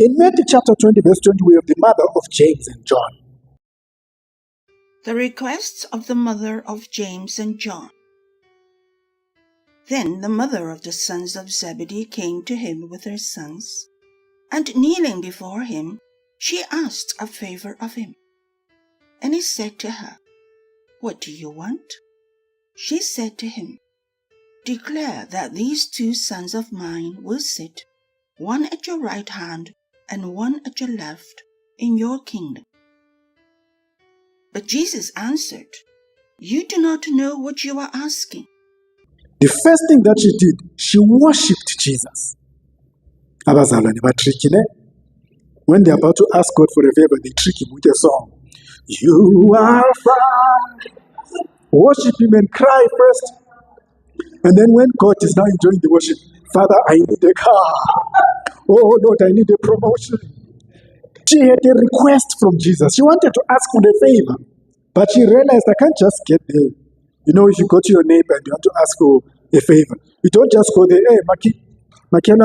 In Matthew chapter 20, verse 20, we have the mother of James and John. The requests of the mother of James and John. Then the mother of the sons of Zebedee came to him with her sons, and kneeling before him, she asked a favor of him. And he said to her, "What do you want?" She said to him, "Declare that these 2 sons of mine will sit, one at your right hand and one at your left, in your kingdom." But Jesus answered, "You do not know what you are asking." The first thing that she did, she worshipped Jesus. Abazalwane batrick, ne? When they're about to ask God for a favor, they trick him with a song. You are fine. Worship him and cry first. And then when God is now enjoying the worship, Father, I need a car. Oh Lord, I need a promotion. She had a request from Jesus. She wanted to ask for a favor. But she realized, I can't just get there. You know, if you go to your neighbor and you want to ask for a favor, you don't just go there, "Hey, Maki, can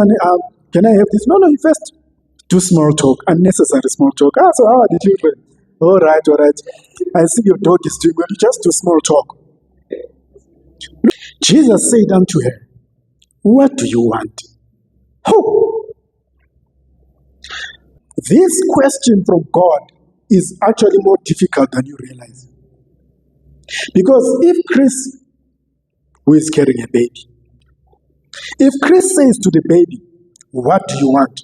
I have this?" No, you first do small talk, unnecessary small talk. So how are the children? All right. I see your dog is doing well. You just do small talk. Jesus said unto her, "What do you want?" Oh, this question from God is actually more difficult than you realize. Because if Chris, who is carrying a baby, if Chris says to the baby, "What do you want?"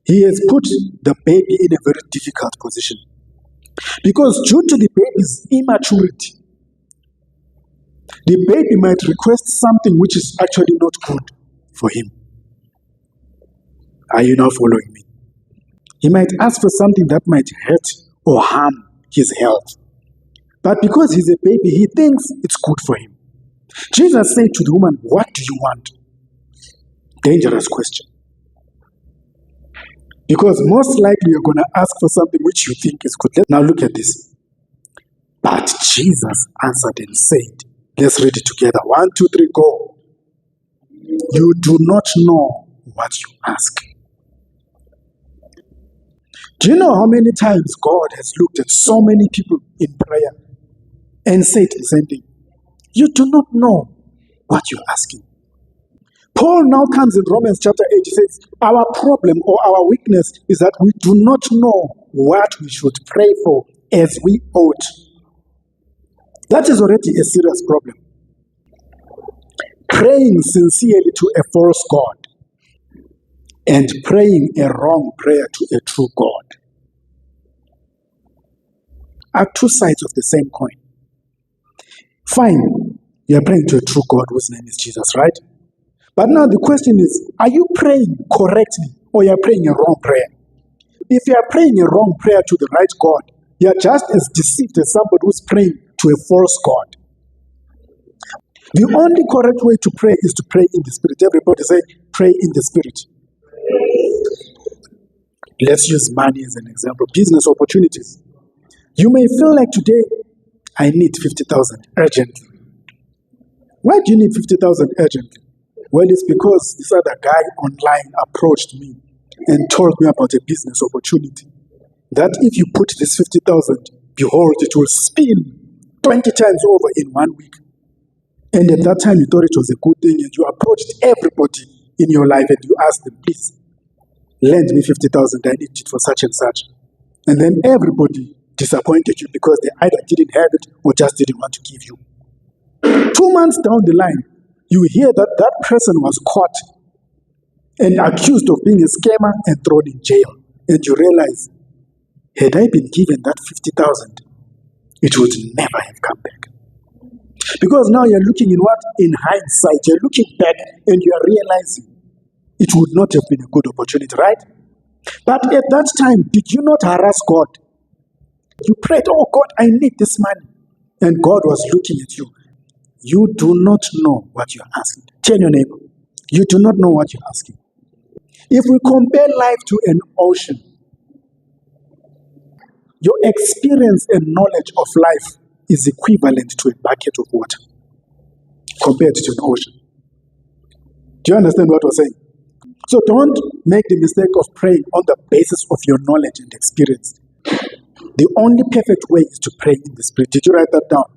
he has put the baby in a very difficult position. Because due to the baby's immaturity, the baby might request something which is actually not good for him. Are you now following me? He might ask for something that might hurt or harm his health. But because he's a baby, he thinks it's good for him. Jesus said to the woman, "What do you want?" Dangerous question. Because most likely you're going to ask for something which you think is good. Now look at this. But Jesus answered and said, let's read it together. 1, 2, 3, go. You do not know what you ask. Do you know how many times God has looked at so many people in prayer and said the same thing? You do not know what you're asking. Paul now comes in Romans chapter 8. He says, our problem or our weakness is that we do not know what we should pray for as we ought. That is already a serious problem. Praying sincerely to a false God and praying a wrong prayer to a true God are 2 sides of the same coin. Fine, you are praying to a true God whose name is Jesus, right? But now the question is, are you praying correctly or you are praying a wrong prayer? If you are praying a wrong prayer to the right God, you are just as deceived as somebody who's praying to a false God. The only correct way to pray is to pray in the Spirit. Everybody say, pray in the Spirit. Let's use money as an example. Business opportunities. You may feel like today, I need 50,000 urgently. Why do you need 50,000 urgently? Well, it's because this other guy online approached me and told me about a business opportunity. That if you put this 50,000, behold, it will spin 20 times over in 1 week. And at that time, you thought it was a good thing, and you approached everybody in your life and you asked them, please, lend me 50,000, I need it for such and such. And then everybody disappointed you because they either didn't have it or just didn't want to give you. 2 months down the line, you hear that that person was caught and accused of being a scammer and thrown in jail. And you realize, had I been given that 50,000, it would never have come back. Because now you're looking in what? In hindsight, you're looking back and you are realizing it would not have been a good opportunity, right? But at that time, did you not harass God? You prayed, oh God, I need this money. And God was looking at you. You do not know what you're asking. Tell your neighbor, you do not know what you're asking. If we compare life to an ocean, your experience and knowledge of life is equivalent to a bucket of water compared to an ocean. Do you understand what we're saying? So don't make the mistake of praying on the basis of your knowledge and experience. The only perfect way is to pray in the Spirit. Did you write that down?